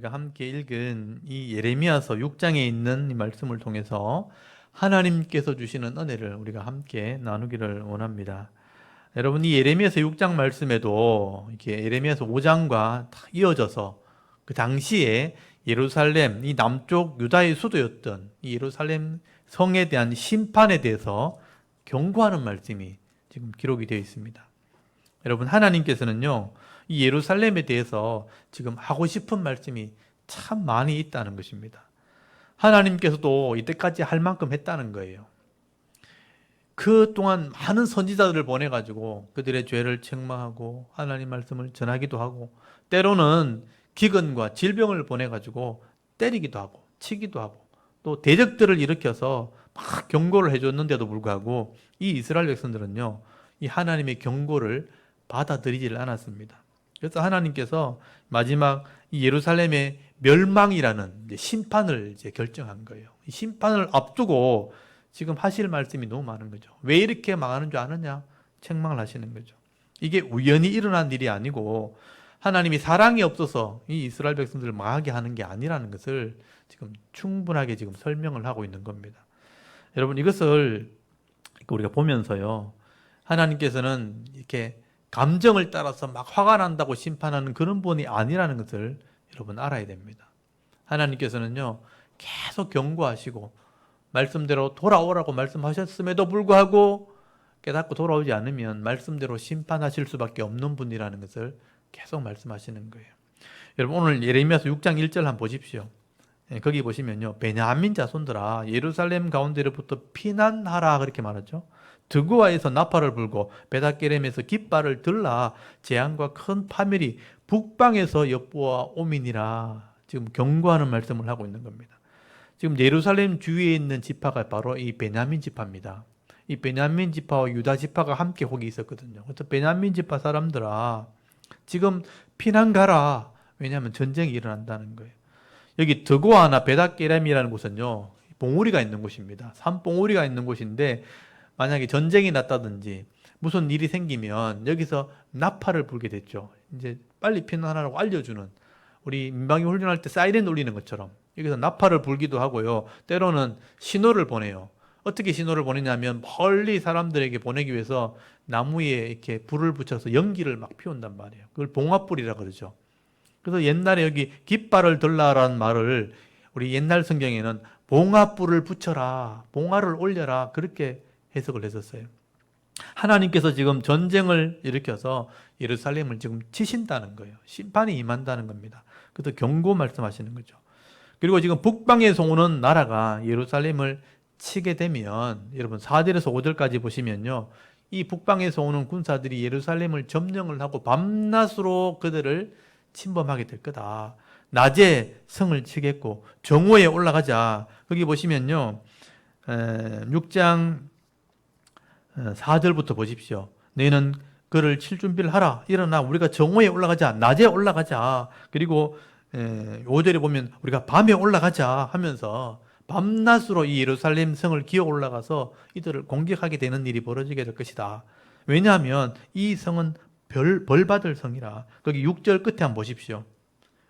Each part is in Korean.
우리가 함께 읽은 이 예레미야서 6장에 있는 이 말씀을 통해서 하나님께서 주시는 은혜를 우리가 함께 나누기를 원합니다. 여러분, 이 예레미야서 6장 말씀에도 이렇게 예레미야서 5장과 이어져서 그 당시에 예루살렘, 이 남쪽 유다의 수도였던 이 예루살렘 성에 대한 심판에 대해서 경고하는 말씀이 지금 기록이 되어 있습니다. 여러분, 하나님께서는요, 이 예루살렘에 대해서 지금 하고 싶은 말씀이 참 많이 있다는 것입니다. 하나님께서도 이때까지 할 만큼 했다는 거예요. 그 동안 많은 선지자들을 보내가지고 그들의 죄를 책망하고 하나님 말씀을 전하기도 하고, 때로는 기근과 질병을 보내가지고 때리기도 하고 치기도 하고 또 대적들을 일으켜서 막 경고를 해줬는데도 불구하고 이 이스라엘 백성들은요, 이 하나님의 경고를 받아들이질 않았습니다. 그래서 하나님께서 마지막 이 예루살렘의 멸망이라는 심판을 이제 결정한 거예요. 이 심판을 앞두고 지금 하실 말씀이 너무 많은 거죠. 왜 이렇게 망하는 줄 아느냐? 책망을 하시는 거죠. 이게 우연히 일어난 일이 아니고 하나님이 사랑이 없어서 이 이스라엘 백성들을 망하게 하는 게 아니라는 것을 지금 충분하게 지금 설명을 하고 있는 겁니다. 여러분, 이것을 우리가 보면서요, 하나님께서는 이렇게 감정을 따라서 막 화가 난다고 심판하는 그런 분이 아니라는 것을 여러분 알아야 됩니다. 하나님께서는요, 계속 경고하시고 말씀대로 돌아오라고 말씀하셨음에도 불구하고 깨닫고 돌아오지 않으면 말씀대로 심판하실 수밖에 없는 분이라는 것을 계속 말씀하시는 거예요. 여러분, 오늘 예레미야서 6장 1절 한번 보십시오. 거기 보시면요, 베냐민 자손들아 예루살렘 가운데로부터 피난하라 그렇게 말하죠. 드고아에서 나팔을 불고 베다게렘에서 깃발을 들라. 재앙과 큰 파멸이 북방에서 엿보아 오미니라. 지금 경고하는 말씀을 하고 있는 겁니다. 지금 예루살렘 주위에 있는 지파가 바로 이 베냐민 지파입니다. 이 베냐민 지파와 유다 지파가 함께 거기 있었거든요. 그래서 베냐민 지파 사람들아 지금 피난 가라. 왜냐하면 전쟁이 일어난다는 거예요. 여기 드고아나 베다게렘이라는 곳은요, 봉우리가 있는 곳입니다. 산봉우리가 있는 곳인데 만약에 전쟁이 났다든지 무슨 일이 생기면 여기서 나팔을 불게 됐죠. 이제 빨리 피난하라고 알려주는, 우리 민방위 훈련할 때 사이렌 울리는 것처럼 여기서 나팔을 불기도 하고요. 때로는 신호를 보내요. 어떻게 신호를 보내냐면 멀리 사람들에게 보내기 위해서 나무에 이렇게 불을 붙여서 연기를 막 피운단 말이에요. 그걸 봉화불이라 그러죠. 그래서 옛날에 여기 깃발을 들라라는 말을 우리 옛날 성경에는 봉화불을 붙여라, 봉화를 올려라 그렇게 해석을 했었어요. 하나님께서 지금 전쟁을 일으켜서 예루살렘을 지금 치신다는 거예요. 심판이 임한다는 겁니다. 그래서 경고 말씀하시는 거죠. 그리고 지금 북방에서 오는 나라가 예루살렘을 치게 되면, 여러분 4절에서 5절까지 보시면요, 이 북방에서 오는 군사들이 예루살렘을 점령을 하고 밤낮으로 그들을 침범하게 될 거다. 낮에 성을 치겠고 정오에 올라가자. 거기 보시면요, 6장 4절부터 보십시오. 너희는 그를 칠 준비를 하라. 일어나 우리가 정오에 올라가자. 낮에 올라가자. 그리고 5절에 보면 우리가 밤에 올라가자 하면서 밤낮으로 이 예루살렘 성을 기어 올라가서 이들을 공격하게 되는 일이 벌어지게 될 것이다. 왜냐하면 이 성은 벌받을 성이라. 거기 6절 끝에 한번 보십시오.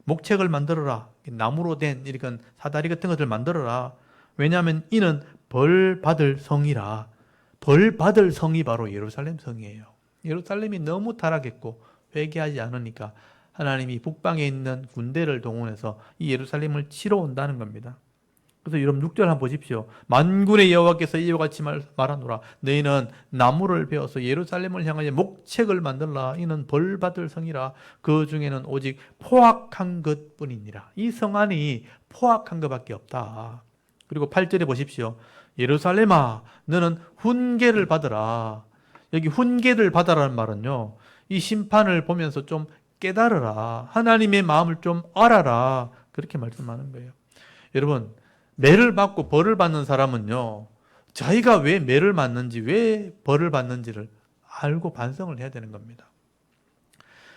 목책을 만들어라. 나무로 된 이런 사다리 같은 것을 만들어라. 왜냐하면 이는 벌받을 성이라. 벌받을 성이 바로 예루살렘 성이에요. 예루살렘이 너무 타락했고 회개하지 않으니까 하나님이 북방에 있는 군대를 동원해서 이 예루살렘을 치러 온다는 겁니다. 그래서 여러분 6절 한번 보십시오. 만군의 여호와께서 이와 같이 말하노라. 너희는 나무를 베어서 예루살렘을 향하여 목책을 만들라. 이는 벌받을 성이라. 그 중에는 오직 포악한 것뿐이니라. 이 성 안이 포악한 것밖에 없다. 그리고 8절에 보십시오. 예루살렘아 너는 훈계를 받으라. 여기 훈계를 받아라는 말은요, 이 심판을 보면서 좀 깨달으라. 하나님의 마음을 좀 알아라. 그렇게 말씀하는 거예요. 여러분, 매를 받고 벌을 받는 사람은요, 자기가 왜 매를 맞는지, 왜 벌을 받는지를 알고 반성을 해야 되는 겁니다.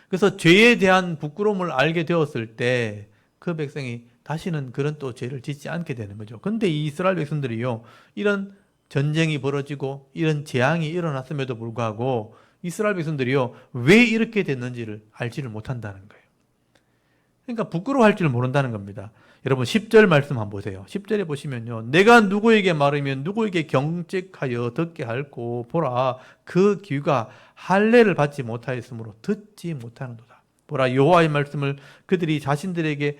그래서 죄에 대한 부끄러움을 알게 되었을 때 그 백성이 다시는 그런 또 죄를 짓지 않게 되는 거죠. 근데 이 이스라엘 백성들이요, 이런 전쟁이 벌어지고 이런 재앙이 일어났음에도 불구하고 이스라엘 백성들이요, 왜 이렇게 됐는지를 알지를 못한다는 거예요. 그러니까 부끄러워할 줄 모른다는 겁니다. 여러분 10절 말씀 한번 보세요. 10절에 보시면요. 내가 누구에게 말하면 누구에게 경책하여 듣게 할고 보라 그 귀가 할례를 받지 못하였으므로 듣지 못하는도다. 보라 여호와의 말씀을 그들이 자신들에게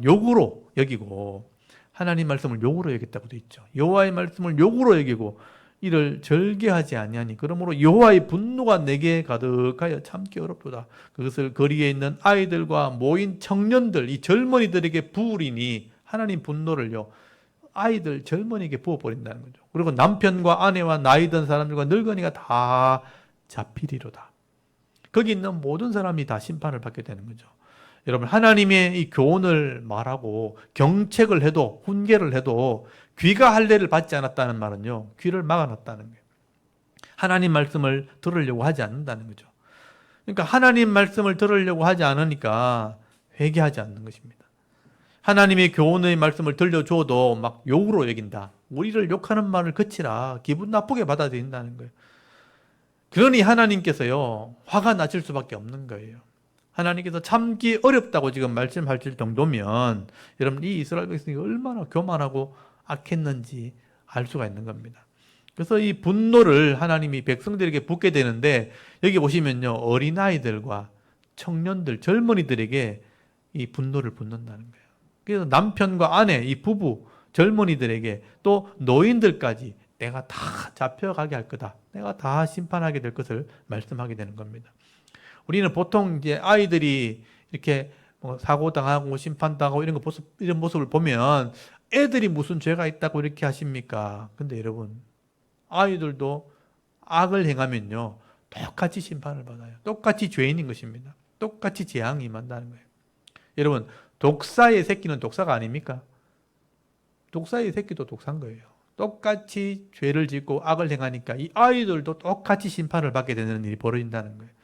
욕으로 여기고 하나님 말씀을 욕으로 여겼다고 되어 있죠. 여호와의 말씀을 욕으로 여기고 이를 절개하지 아니하니 그러므로 여호와의 분노가 내게 가득하여 참기 어렵도다. 그것을 거리에 있는 아이들과 모인 청년들 이 젊은이들에게 부으리니 하나님 분노를요 아이들 젊은이에게 부어버린다는 거죠. 그리고 남편과 아내와 나이 든 사람들과 늙은이가 다 잡히리로다. 거기 있는 모든 사람이 다 심판을 받게 되는 거죠. 여러분 하나님의 이 교훈을 말하고 경책을 해도 훈계를 해도 귀가 할례를 받지 않았다는 말은요 귀를 막아놨다는 거예요. 하나님 말씀을 들으려고 하지 않는다는 거죠. 그러니까 하나님 말씀을 들으려고 하지 않으니까 회개하지 않는 것입니다. 하나님의 교훈의 말씀을 들려줘도 막 욕으로 여긴다. 우리를 욕하는 말을 그치라. 기분 나쁘게 받아들인다는 거예요. 그러니 하나님께서요 화가 나실 수밖에 없는 거예요. 하나님께서 참기 어렵다고 지금 말씀하실 정도면 여러분 이 이스라엘 백성이 얼마나 교만하고 악했는지 알 수가 있는 겁니다. 그래서 이 분노를 하나님이 백성들에게 붓게 되는데 여기 보시면요 어린아이들과 청년들 젊은이들에게 이 분노를 붓는다는 거예요. 그래서 남편과 아내 이 부부 젊은이들에게 또 노인들까지 내가 다 잡혀가게 할 거다. 내가 다 심판하게 될 것을 말씀하게 되는 겁니다. 우리는 보통 이제 아이들이 이렇게 뭐 사고 당하고 심판 당하고 이런 모습을 보면 애들이 무슨 죄가 있다고 이렇게 하십니까? 근데 여러분 아이들도 악을 행하면요 똑같이 심판을 받아요. 똑같이 죄인인 것입니다. 똑같이 재앙이 임한다는 거예요. 여러분 독사의 새끼는 독사가 아닙니까? 독사의 새끼도 독사인 거예요. 똑같이 죄를 짓고 악을 행하니까 이 아이들도 똑같이 심판을 받게 되는 일이 벌어진다는 거예요.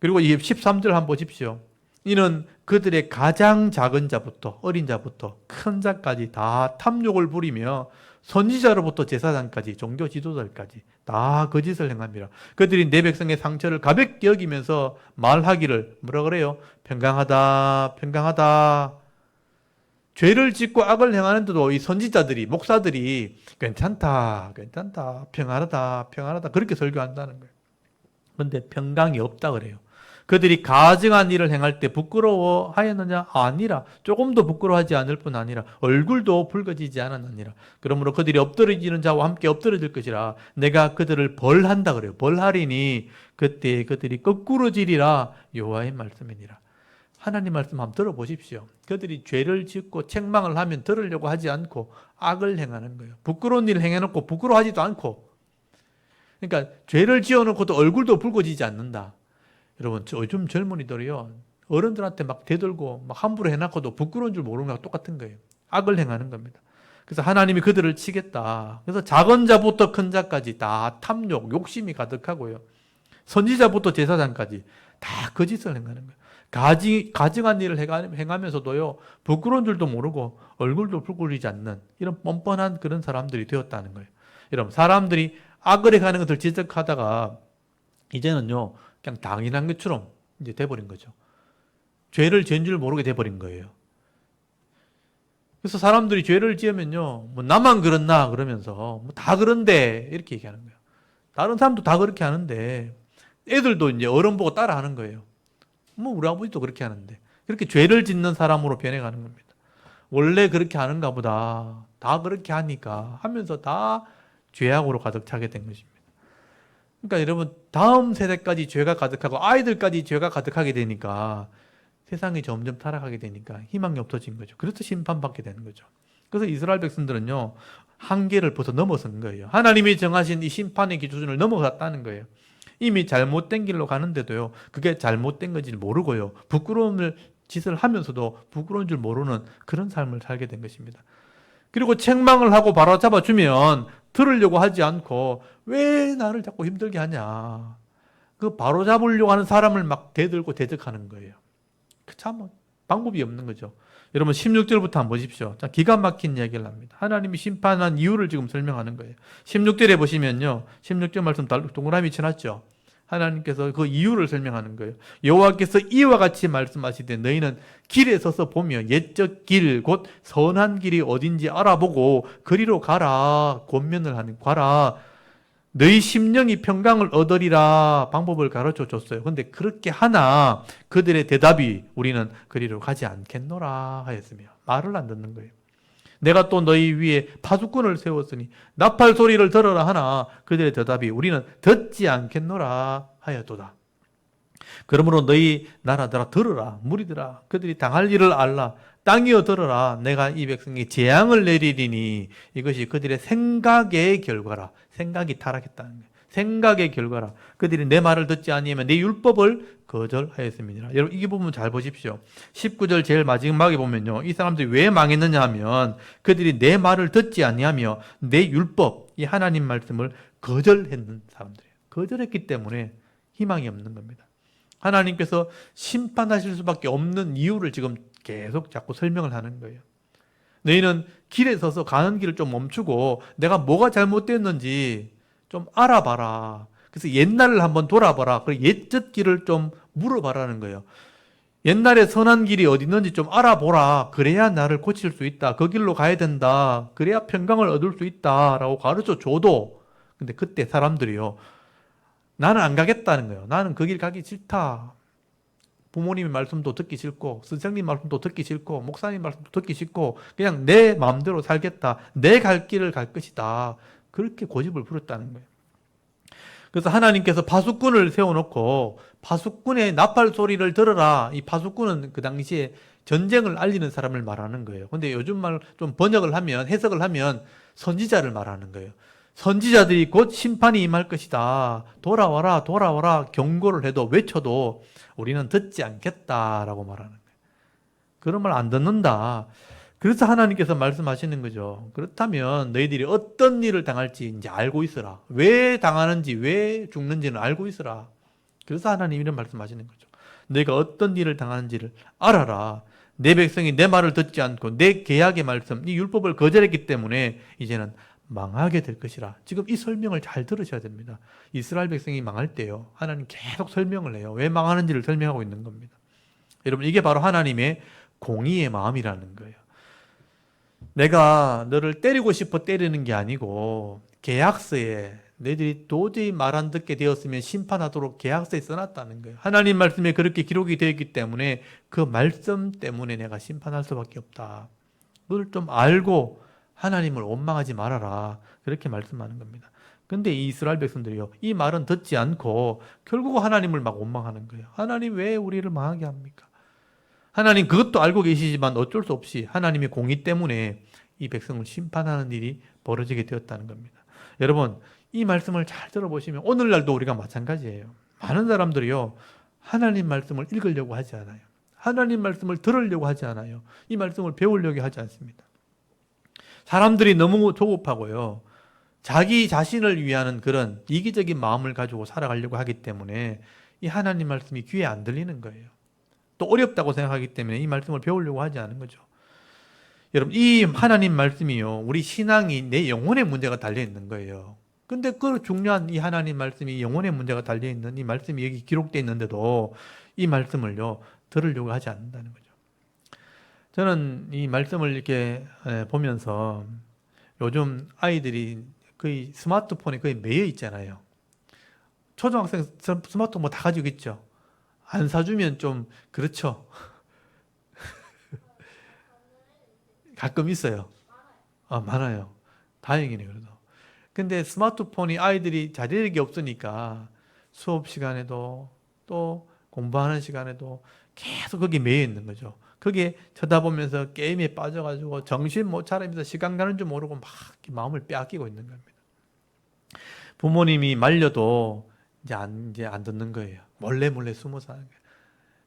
그리고 이 13절 한번 보십시오. 이는 그들의 가장 작은 자부터 어린 자부터 큰 자까지 다 탐욕을 부리며 선지자로부터 제사장까지 종교 지도자까지 다 거짓을 행합니다. 그들이 내 백성의 상처를 가볍게 여기면서 말하기를 뭐라 그래요? 평강하다 평강하다. 죄를 짓고 악을 행하는데도 이 선지자들이 목사들이 괜찮다 괜찮다 평안하다 평안하다 그렇게 설교한다는 거예요. 그런데 평강이 없다 그래요. 그들이 가증한 일을 행할 때 부끄러워하였느냐? 아니라 조금도 부끄러워하지 않을 뿐 아니라 얼굴도 붉어지지 않았느니라. 그러므로 그들이 엎드러지는 자와 함께 엎드러질 것이라 내가 그들을 벌한다 그래요. 벌하리니 그때 그들이 거꾸러지리라 여호와의 말씀이니라. 하나님 말씀 한번 들어보십시오. 그들이 죄를 짓고 책망을 하면 들으려고 하지 않고 악을 행하는 거예요. 부끄러운 일을 행해놓고 부끄러워하지도 않고 그러니까 죄를 지어놓고도 얼굴도 붉어지지 않는다. 여러분 요즘 젊은이들이요 어른들한테 막 대들고 막 함부로 해놓고도 부끄러운 줄 모르는 거랑 똑같은 거예요. 악을 행하는 겁니다. 그래서 하나님이 그들을 치겠다. 그래서 작은 자부터 큰 자까지 다 탐욕, 욕심이 가득하고요. 선지자부터 제사장까지 다 거짓을 행하는 거예요. 가증한 일을 행하면서도요 부끄러운 줄도 모르고 얼굴도 붉어지지 않는 이런 뻔뻔한 그런 사람들이 되었다는 거예요. 여러분 사람들이 악을 행하는 것을 지적하다가 이제는요 그냥 당연한 것처럼 이제 돼버린 거죠. 죄를 지은 줄 모르게 돼버린 거예요. 그래서 사람들이 죄를 지으면요, 뭐 나만 그렇나 그러면서 뭐 다 그런데 이렇게 얘기하는 거예요. 다른 사람도 다 그렇게 하는데 애들도 이제 어른 보고 따라하는 거예요. 뭐 우리 아버지도 그렇게 하는데 그렇게 죄를 짓는 사람으로 변해가는 겁니다. 원래 그렇게 하는가 보다. 다 그렇게 하니까 하면서 다 죄악으로 가득 차게 된 것입니다. 그러니까 여러분 다음 세대까지 죄가 가득하고 아이들까지 죄가 가득하게 되니까 세상이 점점 타락하게 되니까 희망이 없어진 거죠. 그래서 심판받게 되는 거죠. 그래서 이스라엘 백성들은요 한계를 벌써 넘어선 거예요. 하나님이 정하신 이 심판의 기준을 넘어갔다는 거예요. 이미 잘못된 길로 가는데도요 그게 잘못된 건지 모르고요 부끄러움을 짓을 하면서도 부끄러운 줄 모르는 그런 삶을 살게 된 것입니다. 그리고 책망을 하고 바로 잡아주면 들으려고 하지 않고 왜 나를 자꾸 힘들게 하냐. 그 바로 잡으려고 하는 사람을 막 대들고 대적하는 거예요. 참 방법이 없는 거죠. 여러분 16절부터 한번 보십시오. 자, 기가 막힌 이야기를 합니다. 하나님이 심판한 이유를 지금 설명하는 거예요. 16절에 보시면요. 16절 말씀 동그라미 쳐놨죠. 하나님께서 그 이유를 설명하는 거예요. 여호와께서 이와 같이 말씀하시되 너희는 길에 서서 보며 옛적 길 곧 선한 길이 어딘지 알아보고 그리로 가라. 권면을 하는 가라. 너희 심령이 평강을 얻으리라 방법을 가르쳐 줬어요. 근데 그렇게 하나 그들의 대답이 우리는 그리로 가지 않겠노라 하였으며 말을 안 듣는 거예요. 내가 또 너희 위에 파수꾼을 세웠으니 나팔 소리를 들어라 하나 그들의 대답이 우리는 듣지 않겠노라 하였도다. 그러므로 너희 나라들아 들으라 무리들아 그들이 당할 일을 알라 땅이여 들으라 내가 이 백성에게 재앙을 내리리니 이것이 그들의 생각의 결과라. 생각이 타락했다는 거예요. 생각의 결과라. 그들이 내 말을 듣지 아니하면 내 율법을 거절하였습니다. 여러분 이 부분 잘 보십시오. 19절 제일 마지막에 보면요. 이 사람들이 왜 망했느냐 하면 그들이 내 말을 듣지 아니하며 내 율법, 이 하나님 말씀을 거절했는 사람들이에요. 거절했기 때문에 희망이 없는 겁니다. 하나님께서 심판하실 수밖에 없는 이유를 지금 계속 자꾸 설명을 하는 거예요. 너희는 길에 서서 가는 길을 좀 멈추고 내가 뭐가 잘못됐는지 좀 알아봐라. 그래서 옛날을 한번 돌아봐라. 그리고 옛적 길을 좀 물어봐라는 거예요. 옛날에 선한 길이 어디 있는지 좀 알아보라. 그래야 나를 고칠 수 있다. 그 길로 가야 된다. 그래야 평강을 얻을 수 있다. 라고 가르쳐 줘도 근데 그때 사람들이요. 나는 안 가겠다는 거예요. 나는 그 길 가기 싫다. 부모님의 말씀도 듣기 싫고 선생님 말씀도 듣기 싫고 목사님 말씀도 듣기 싫고 그냥 내 마음대로 살겠다. 내 갈 길을 갈 것이다. 그렇게 고집을 부렸다는 거예요. 그래서 하나님께서 파수꾼을 세워놓고 파수꾼의 나팔 소리를 들어라. 이 파수꾼은 그 당시에 전쟁을 알리는 사람을 말하는 거예요. 근데 요즘 말 좀 번역을 하면 해석을 하면 선지자를 말하는 거예요. 선지자들이 곧 심판이 임할 것이다. 돌아와라 돌아와라 경고를 해도 외쳐도 우리는 듣지 않겠다라고 말하는 거예요. 그런 말 안 듣는다. 그래서 하나님께서 말씀하시는 거죠. 그렇다면 너희들이 어떤 일을 당할지 이제 알고 있어라. 왜 당하는지 왜 죽는지는 알고 있어라. 그래서 하나님 이런 말씀하시는 거죠. 너희가 어떤 일을 당하는지를 알아라. 내 백성이 내 말을 듣지 않고 내 계약의 말씀, 이 율법을 거절했기 때문에 이제는 망하게 될 것이라. 지금 이 설명을 잘 들으셔야 됩니다. 이스라엘 백성이 망할 때요. 하나님 계속 설명을 해요. 왜 망하는지를 설명하고 있는 겁니다. 여러분 이게 바로 하나님의 공의의 마음이라는 거예요. 내가 너를 때리고 싶어 때리는 게 아니고 계약서에 너희들이 도저히 말 안 듣게 되었으면 심판하도록 계약서에 써놨다는 거예요. 하나님 말씀에 그렇게 기록이 되어 있기 때문에 그 말씀 때문에 내가 심판할 수밖에 없다. 그걸 좀 알고 하나님을 원망하지 말아라. 그렇게 말씀하는 겁니다. 근데 이 이스라엘 백성들이요. 이 말은 듣지 않고 결국 하나님을 막 원망하는 거예요. 하나님 왜 우리를 망하게 합니까? 하나님 그것도 알고 계시지만 어쩔 수 없이 하나님의 공의 때문에 이 백성을 심판하는 일이 벌어지게 되었다는 겁니다. 여러분 이 말씀을 잘 들어보시면 오늘날도 우리가 마찬가지예요. 많은 사람들이요. 하나님 말씀을 읽으려고 하지 않아요. 하나님 말씀을 들으려고 하지 않아요. 이 말씀을 배우려고 하지 않습니다. 사람들이 너무 조급하고요. 자기 자신을 위하는 그런 이기적인 마음을 가지고 살아가려고 하기 때문에 이 하나님 말씀이 귀에 안 들리는 거예요. 또 어렵다고 생각하기 때문에 이 말씀을 배우려고 하지 않은 거죠. 여러분 이 하나님 말씀이요. 우리 신앙이 내 영혼의 문제가 달려있는 거예요. 근데 그 중요한 이 하나님 말씀이 영혼의 문제가 달려있는 이 말씀이 여기 기록되어 있는데도 이 말씀을요. 들으려고 하지 않는다는 거죠. 저는 이 말씀을 이렇게 보면서 요즘 아이들이 거의 스마트폰에 거의 매여 있잖아요. 초등학생 스마트폰 뭐 다 가지고 있죠. 안 사주면 좀 그렇죠. 가끔 있어요. 많아요. 다행이네 그래도. 근데 스마트폰이 아이들이 자제력이 없으니까 수업 시간에도 또 공부하는 시간에도 계속 거기 매여 있는 거죠. 거기에 쳐다보면서 게임에 빠져가지고 정신 못 차리면서 시간 가는 줄 모르고 막 마음을 빼앗기고 있는 겁니다. 부모님이 말려도 이제 안 듣는 거예요. 몰래 숨어 사는 거예요.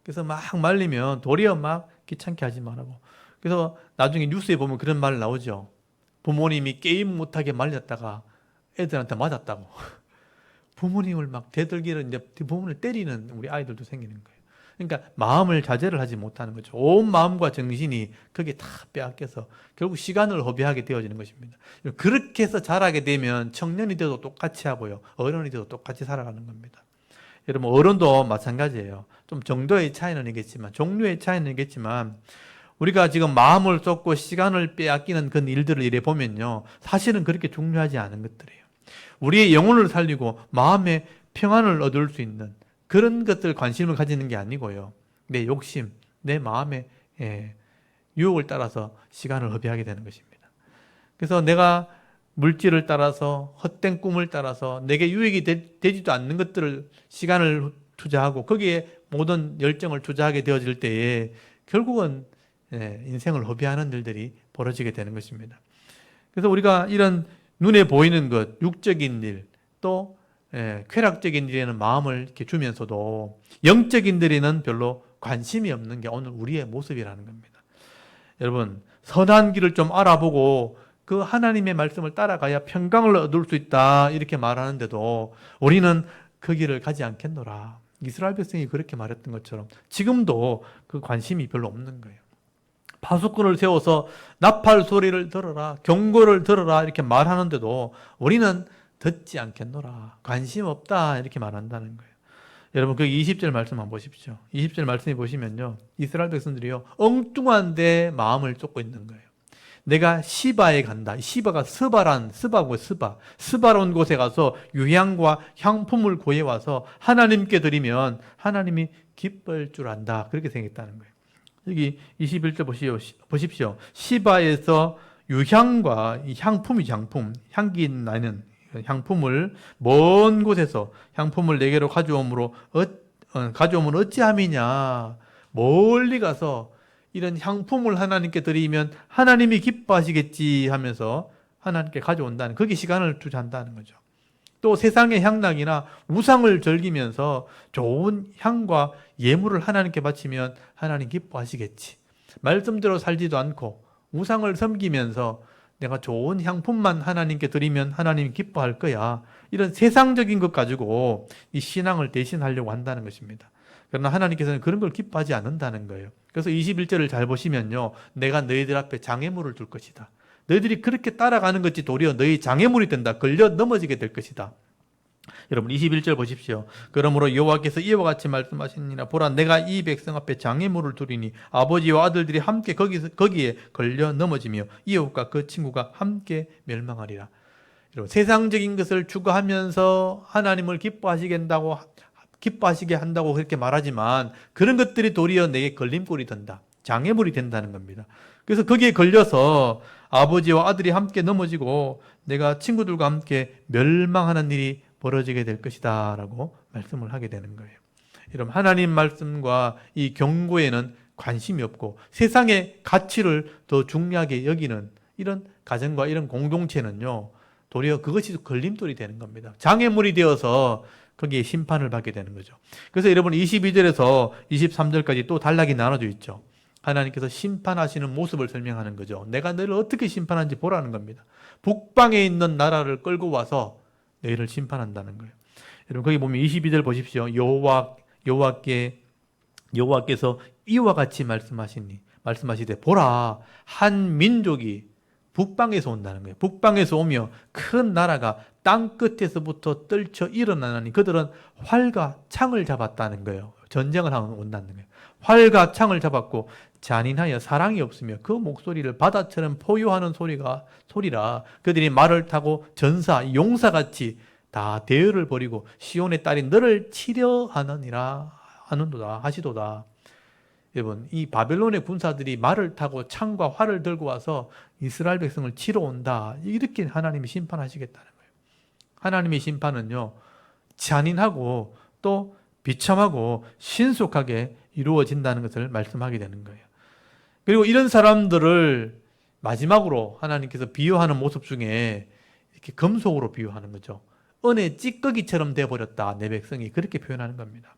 그래서 막 말리면 도리어 막 귀찮게 하지 말라고. 그래서 나중에 뉴스에 보면 그런 말 나오죠. 부모님이 게임 못하게 말렸다가 애들한테 맞았다고. 부모님을 막 대들기를 이제 부모님을 때리는 우리 아이들도 생기는 거예요. 그러니까 마음을 자제를 하지 못하는 거죠. 온 마음과 정신이 거기에 다 빼앗겨서 결국 시간을 허비하게 되어지는 것입니다. 그렇게 해서 자라게 되면 청년이 돼도 똑같이 하고요. 어른이 돼도 똑같이 살아가는 겁니다. 여러분 어른도 마찬가지예요. 좀 정도의 차이는 있겠지만 종류의 차이는 있겠지만 우리가 지금 마음을 쏟고 시간을 빼앗기는 그 일들을 이래 보면요, 사실은 그렇게 중요하지 않은 것들이에요. 우리의 영혼을 살리고 마음의 평안을 얻을 수 있는 그런 것들 관심을 가지는 게 아니고요, 내 욕심, 내 마음의 유혹을 따라서 시간을 허비하게 되는 것입니다. 그래서 내가 물질을 따라서 헛된 꿈을 따라서 내게 유익이 되지도 않는 것들을 시간을 투자하고 거기에 모든 열정을 투자하게 되어질 때에 결국은 인생을 허비하는 일들이 벌어지게 되는 것입니다. 그래서 우리가 이런 눈에 보이는 것, 육적인 일, 또 쾌락적인 일에는 마음을 이렇게 주면서도 영적인 일에는 별로 관심이 없는 게 오늘 우리의 모습이라는 겁니다. 여러분, 선한 길을 좀 알아보고 그 하나님의 말씀을 따라가야 평강을 얻을 수 있다 이렇게 말하는데도 우리는 그 길을 가지 않겠노라. 이스라엘 백성이 그렇게 말했던 것처럼 지금도 그 관심이 별로 없는 거예요. 파수꾼을 세워서 나팔 소리를 들어라, 경고를 들어라 이렇게 말하는데도 우리는 듣지 않겠노라, 관심 없다 이렇게 말한다는 거예요. 여러분 그 20절 말씀 한번 보십시오. 20절 말씀에 보시면요, 이스라엘 백성들이요 엉뚱한 데 마음을 쫓고 있는 거예요. 내가 시바에 간다. 시바가 스바고 스바로운 곳에 가서 유향과 향품을 구해와서 하나님께 드리면 하나님이 기뻐할 줄 안다. 그렇게 생각했다는 거예요. 여기 21절 보십시오. 시바에서 유향과 향품이 향기 나는 향품을 먼 곳에서 향품을 내게로 가져오면 어찌함이냐. 멀리 가서 이런 향품을 하나님께 드리면 하나님이 기뻐하시겠지 하면서 하나님께 가져온다는, 거기 시간을 투자한다는 거죠. 또 세상의 향락이나 우상을 즐기면서 좋은 향과 예물을 하나님께 바치면 하나님 기뻐하시겠지. 말씀대로 살지도 않고 우상을 섬기면서 내가 좋은 향품만 하나님께 드리면 하나님이 기뻐할 거야. 이런 세상적인 것 가지고 이 신앙을 대신하려고 한다는 것입니다. 그러나 하나님께서는 그런 걸 기뻐하지 않는다는 거예요. 그래서 21절을 잘 보시면요, 내가 너희들 앞에 장애물을 둘 것이다. 너희들이 그렇게 따라가는 것이 도리어 너희 장애물이 된다. 걸려 넘어지게 될 것이다. 여러분 21절 보십시오. 그러므로 여호와께서 이와 같이 말씀하시니라. 보라, 내가 이 백성 앞에 장애물을 두리니 아버지와 아들들이 함께 거기에 걸려 넘어지며 이웃과 그 친구가 함께 멸망하리라. 여러분, 세상적인 것을 추구하면서 하나님을 기뻐하시게 한다고 그렇게 말하지만 그런 것들이 도리어 내게 걸림돌이 된다. 장애물이 된다는 겁니다. 그래서 거기에 걸려서 아버지와 아들이 함께 넘어지고 내가 친구들과 함께 멸망하는 일이 벌어지게 될 것이다 라고 말씀을 하게 되는 거예요. 여러분, 하나님 말씀과 이 경고에는 관심이 없고 세상의 가치를 더 중요하게 여기는 이런 가정과 이런 공동체는요, 도리어 그것이 걸림돌이 되는 겁니다. 장애물이 되어서 거기에 심판을 받게 되는 거죠. 그래서 여러분 22절에서 23절까지 또 단락이 나눠져 있죠. 하나님께서 심판하시는 모습을 설명하는 거죠. 내가 너희를 어떻게 심판하는지 보라는 겁니다. 북방에 있는 나라를 끌고 와서 너희를 심판한다는 거예요. 여러분 거기 보면 22절 보십시오. 여호와께서 이와 같이 말씀하시되 보라, 한 민족이 북방에서 온다는 거예요. 북방에서 오며 큰 나라가 땅 끝에서부터 떨쳐 일어나니 그들은 활과 창을 잡았다는 거예요. 전쟁을 하고 온다는 거예요. 활과 창을 잡았고 잔인하여 사랑이 없으며 그 목소리를 바다처럼 포효하는 소리라. 그들이 말을 타고 전사, 용사같이 다 대열을 벌이고 시온의 딸이 너를 치려 하시도다. 여러분, 이 바벨론의 군사들이 말을 타고 창과 활을 들고 와서 이스라엘 백성을 치러 온다. 이렇게 하나님이 심판하시겠다는 거예요. 하나님의 심판은요, 잔인하고 또 비참하고 신속하게 이루어진다는 것을 말씀하게 되는 거예요. 그리고 이런 사람들을 마지막으로 하나님께서 비유하는 모습 중에 이렇게 금속으로 비유하는 거죠. 은의 찌꺼기처럼 되어버렸다. 내 백성이. 그렇게 표현하는 겁니다.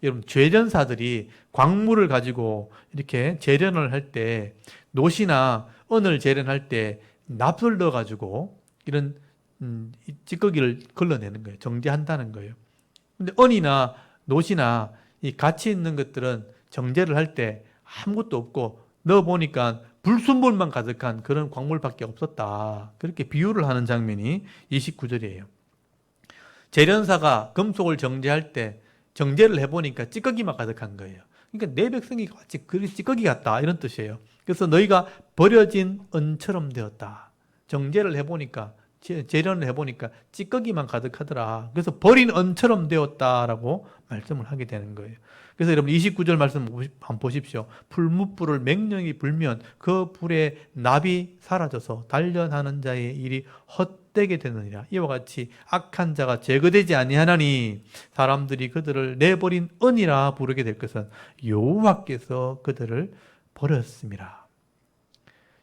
여러분, 재련사들이 광물을 가지고 이렇게 재련을 할 때, 노시나 은을 재련할 때 납을 넣어가지고 이런 찌꺼기를 걸러내는 거예요. 정제한다는 거예요. 근데 은이나 노시나 이 가치 있는 것들은 정제를 할 때 아무것도 없고 넣어보니까 불순물만 가득한 그런 광물밖에 없었다. 그렇게 비유를 하는 장면이 29절이에요. 재련사가 금속을 정제할 때 정제를 해보니까 찌꺼기만 가득한 거예요. 그러니까 내 백성이 같이 그리 찌꺼기 같다 이런 뜻이에요. 그래서 너희가 버려진 은처럼 되었다. 정제를 해보니까 재련을 해보니까 찌꺼기만 가득하더라. 그래서 버린 은처럼 되었다라고 말씀을 하게 되는 거예요. 그래서 여러분 29절 말씀 한번 보십시오. 풀무불을 맹령이 불면 그 불에 납이 사라져서 단련하는 자의 일이 헛되게 되느니라. 이와 같이 악한 자가 제거되지 아니하나니 사람들이 그들을 내버린 은이라 부르게 될 것은 여호와께서 그들을 버렸습니다.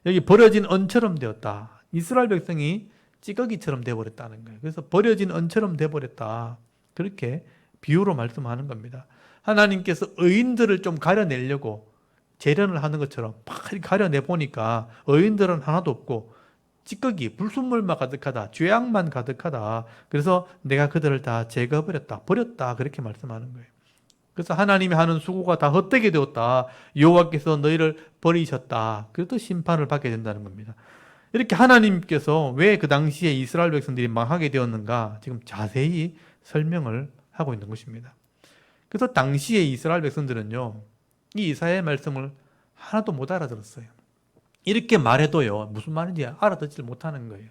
여기 버려진 은처럼 되었다. 이스라엘 백성이 찌꺼기처럼 되어버렸다는 거예요. 그래서 버려진 은처럼 되어버렸다. 그렇게 비유로 말씀하는 겁니다. 하나님께서 의인들을 좀 가려내려고 재련을 하는 것처럼 막 가려내보니까 의인들은 하나도 없고 찌꺼기, 불순물만 가득하다. 죄악만 가득하다. 그래서 내가 그들을 다 제거해버렸다. 버렸다. 그렇게 말씀하는 거예요. 그래서 하나님이 하는 수고가 다 헛되게 되었다. 여호와께서 너희를 버리셨다. 그래도 심판을 받게 된다는 겁니다. 이렇게 하나님께서 왜 그 당시에 이스라엘 백성들이 망하게 되었는가 지금 자세히 설명을 하고 있는 것입니다. 그래서 당시에 이스라엘 백성들은요, 이 이사야의 말씀을 하나도 못 알아들었어요. 이렇게 말해도요, 무슨 말인지 알아듣지 못하는 거예요.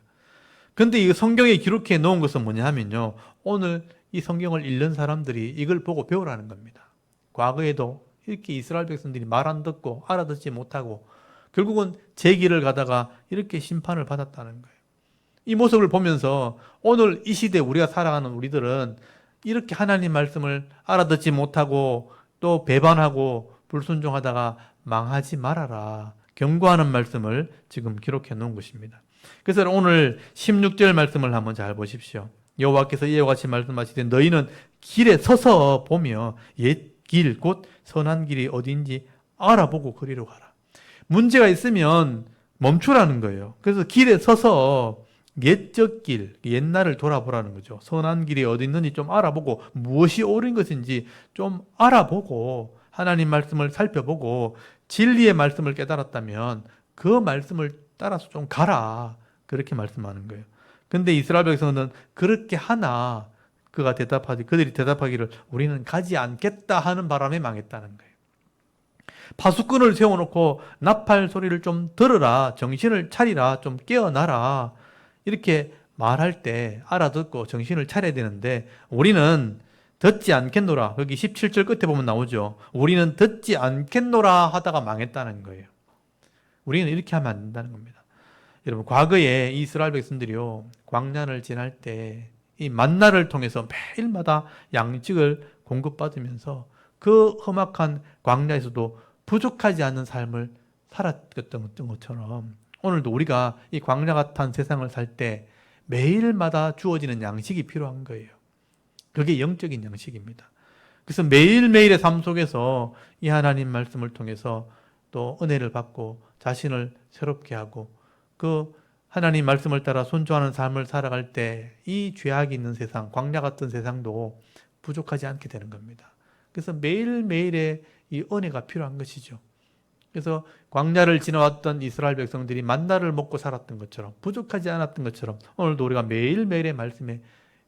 근데 이 성경에 기록해 놓은 것은 뭐냐 하면요, 오늘 이 성경을 읽는 사람들이 이걸 보고 배우라는 겁니다. 과거에도 이렇게 이스라엘 백성들이 말 안 듣고 알아듣지 못하고 결국은 제 길을 가다가 이렇게 심판을 받았다는 거예요. 이 모습을 보면서 오늘 이 시대에 우리가 살아가는 우리들은 이렇게 하나님 말씀을 알아듣지 못하고 또 배반하고 불순종하다가 망하지 말아라. 경고하는 말씀을 지금 기록해 놓은 것입니다. 그래서 오늘 16절 말씀을 한번 잘 보십시오. 여호와께서 이와 같이 말씀하시되 너희는 길에 서서 보며 옛 길 곧 선한 길이 어딘지 알아보고 그리로 가라. 문제가 있으면 멈추라는 거예요. 그래서 길에 서서 옛적 길, 옛날을 돌아보라는 거죠. 선한 길이 어디 있는지 좀 알아보고 무엇이 옳은 것인지 좀 알아보고 하나님 말씀을 살펴보고 진리의 말씀을 깨달았다면 그 말씀을 따라서 좀 가라. 그렇게 말씀하는 거예요. 근데 이스라엘 백성은 그렇게 하나 그들이 대답하기를 우리는 가지 않겠다 하는 바람에 망했다는 거예요. 파수꾼을 세워놓고 나팔 소리를 좀 들으라, 정신을 차리라, 좀 깨어나라 이렇게 말할 때 알아듣고 정신을 차려야 되는데 우리는 듣지 않겠노라. 여기 17절 끝에 보면 나오죠. 우리는 듣지 않겠노라 하다가 망했다는 거예요. 우리는 이렇게 하면 안 된다는 겁니다. 여러분 과거에 이스라엘 백성들이요 광야를 지날 때 이 만나를 통해서 매일마다 양식을 공급받으면서 그 험악한 광야에서도 부족하지 않은 삶을 살았던 것처럼 오늘도 우리가 이 광야 같은 세상을 살 때 매일마다 주어지는 양식이 필요한 거예요. 그게 영적인 양식입니다. 그래서 매일매일의 삶 속에서 이 하나님 말씀을 통해서 또 은혜를 받고 자신을 새롭게 하고 그 하나님 말씀을 따라 순종하는 삶을 살아갈 때 이 죄악이 있는 세상, 광야 같은 세상도 부족하지 않게 되는 겁니다. 그래서 매일매일의 이 은혜가 필요한 것이죠. 그래서 광야를 지나왔던 이스라엘 백성들이 만나를 먹고 살았던 것처럼 부족하지 않았던 것처럼 오늘도 우리가 매일매일의 말씀에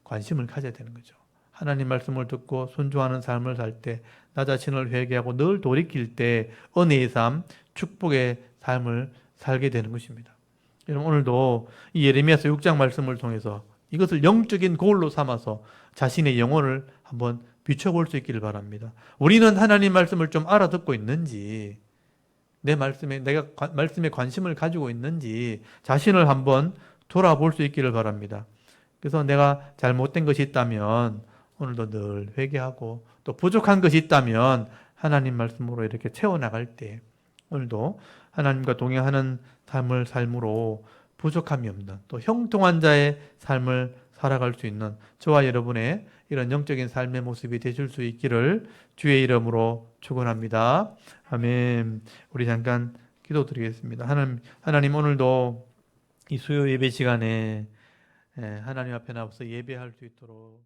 관심을 가져야 되는 거죠. 하나님 말씀을 듣고 순종하는 삶을 살 때 나 자신을 회개하고 늘 돌이킬 때 은혜의 삶, 축복의 삶을 살게 되는 것입니다. 여러분 오늘도 이 예레미야서 6장 말씀을 통해서 이것을 영적인 거울로 삼아서 자신의 영혼을 한번 비춰볼 수 있기를 바랍니다. 우리는 하나님 말씀을 좀 알아듣고 있는지 내가 말씀에 관심을 가지고 있는지 자신을 한번 돌아볼 수 있기를 바랍니다. 그래서 내가 잘못된 것이 있다면 오늘도 늘 회개하고 또 부족한 것이 있다면 하나님 말씀으로 이렇게 채워나갈 때 오늘도 하나님과 동행하는 삶으로 부족함이 없는 또 형통한 자의 삶을 살아갈 수 있는 저와 여러분의 이런 영적인 삶의 모습이 되실 수 있기를 주의 이름으로 축원합니다. 아멘. 우리 잠깐 기도드리겠습니다. 하나님 오늘도 이 수요 예배 시간에 하나님 앞에 나와서 예배할 수 있도록